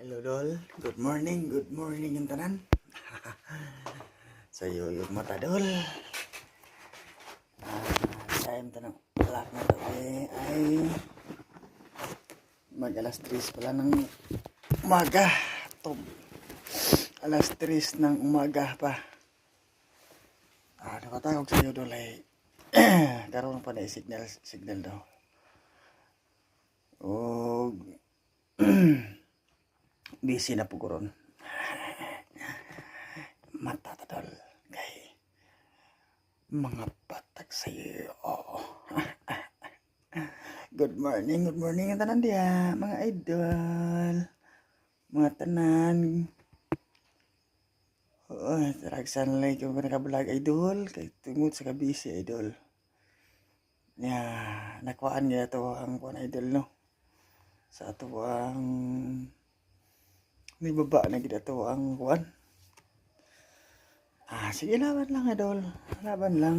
Hello Dol, good morning yung tanan. Sayo yung mata Dol. Time tanong, alak na to ay mag alas 3 pala ng umaga. Alas 3 ng umaga pa. Nakatawag sa'yo Dol ay karoon pa na signal daw. O busy na po ko ron. Matatadol kay mga patag sa'yo. Good morning ang tanan diya, mga idol. Mga tanan. Taragsan lang kung nakabulag idol. Kay tungod sa kabisi idol. Nakuhaan niya ito ang kuhan idol no. Sa ito ang may baba na kita ito ang kuhan. Sige laban lang idol. Laban lang.